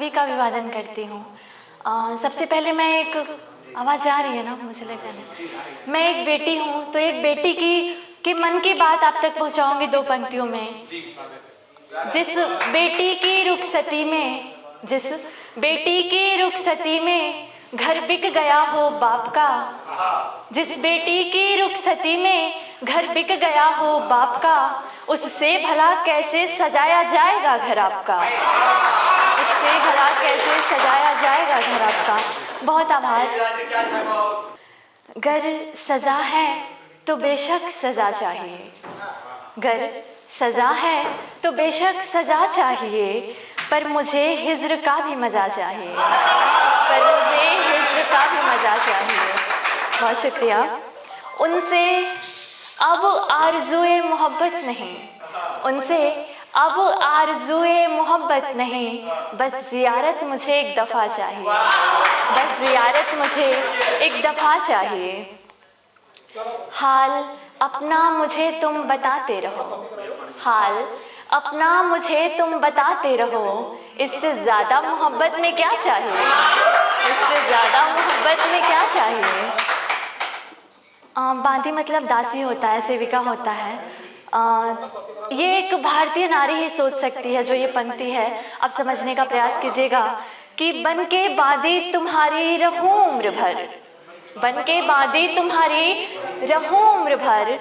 We का अभिवादन करती हूँ। सबसे पहले मैं एक आवाज़ आ रही है ना, मुझे लग रहा है मैं एक बेटी हूँ, तो एक बेटी की मन की बात आप तक पहुँचाऊँगी 2 पंक्तियों में। जिस बेटी की रुखसती में, जिस बेटी की रुखसती में घर बिक गया हो बाप का, जिस बेटी की रुखसती में घर बिक गया हो बाप का, उससे भला कैसे सजाया जाएगा घर आपका, उससे भला कैसे सजाया जाएगा घर आपका। बहुत आभार। गर सजा है तो बेशक सजा चाहिए, गर सजा है तो बेशक सजा चाहिए, पर मुझे हिज्र का भी मज़ा चाहिए, पर मुझे हिज्र का भी मज़ा चाहिए। बहुत शुक्रिया। उनसे अब आरज़ुए मोहब्बत नहीं, उनसे अब आरज़ुए मोहब्बत नहीं, बस ज़ियारत मुझे एक दफ़ा चाहिए, बस ज़ियारत मुझे एक दफ़ा चाहिए। हाल अपना मुझे तुम बताते रहो, हाल अपना मुझे तुम बताते रहो, इससे ज़्यादा मोहब्बत में क्या चाहिए, इससे ज़्यादा मोहब्बत में क्या चाहिए। बांदी मतलब दासी होता है, सेविका होता है। ये एक भारतीय नारी ही सोच सकती है जो ये पंक्ति है। आप समझने का प्रयास कीजिएगा कि बन के बांदी तुम्हारी रहूं उम्र भर, बन के बांदी तुम्हारी रहूं उम्र भर,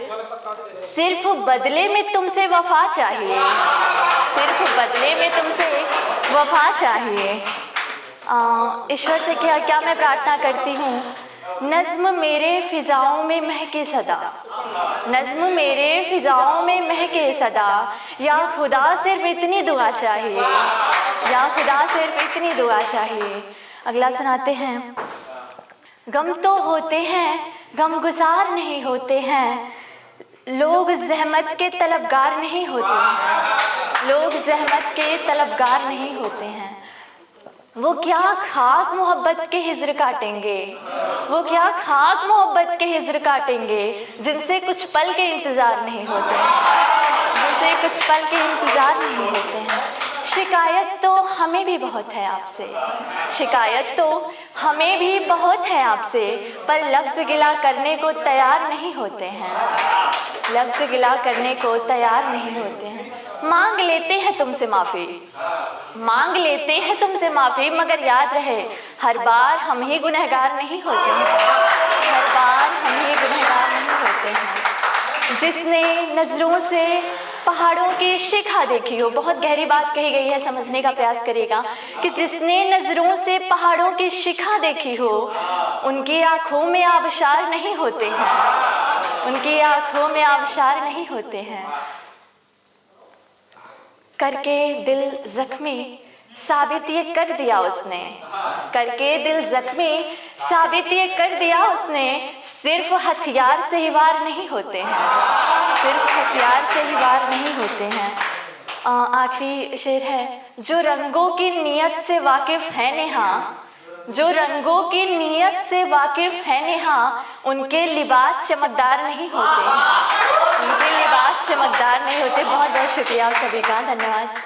सिर्फ बदले में तुमसे वफा चाहिए, सिर्फ बदले में तुमसे वफा चाहिए। ईश्वर से क्या मैं प्रार्थना करती हूँ, नज़्म मेरे फ़िज़ाओं में महके सदा, नज़्म मेरे फ़िज़ाओं में महके सदा, या खुदा सिर्फ इतनी दुआ चाहिए, या खुदा सिर्फ इतनी दुआ चाहिए। अगला सुनाते हैं। गम तो होते हैं, गमगुज़ार नहीं होते हैं, लोग ज़हमत के तलबगार नहीं होते हैं, लोग ज़हमत के तलबगार नहीं होते हैं। वो क्या खाक मोहब्बत के हिज्र काटेंगे, वो क्या खाक मोहब्बत के हिज्र काटेंगे, जिनसे कुछ पल के इंतज़ार नहीं होते हैं, जिनसे कुछ पल के इंतज़ार नहीं होते हैं। शिकायत तो हमें भी बहुत है आपसे, शिकायत तो हमें भी बहुत है आपसे, पर लफ्ज़ गिला करने को तैयार नहीं होते हैं, लफ्ज़ गिला करने को तैयार नहीं होते हैं। मांग लेते हैं तुमसे माफ़ी, मांग लेते हैं तुमसे माफ़ी, मगर याद रहे हर बार हम ही गुनहगार नहीं होते हैं, हर बार हम ही गुनहगार नहीं होते हैं। जिसने नज़रों से पहाड़ों की शिखा देखी हो, बहुत गहरी बात कही गई है, समझने का प्रयास करेगा कि जिसने नज़रों से पहाड़ों की शिखा देखी हो, उनकी आँखों में आबशार नहीं होते हैं, उनकी आँखों में आबशार नहीं होते हैं। करके दिल ज़ख्मी साबित ये कर दिया उसने, करके दिल ज़ख्मी साबित ये कर दिया उसने, सिर्फ हथियार से ही वार नहीं होते हैं, सिर्फ हथियार से ही वार नहीं होते हैं। आखिरी शेर है। जो रंगों की नीयत से वाकिफ़ है नेहा, जो रंगों की नीयत से वाकिफ़ है नेहा, उनके लिबास चमकदार नहीं होते हैं, उनके लिबास चमकदार नहीं होते। बहुत बहुत शुक्रिया आप सभी का, धन्यवाद।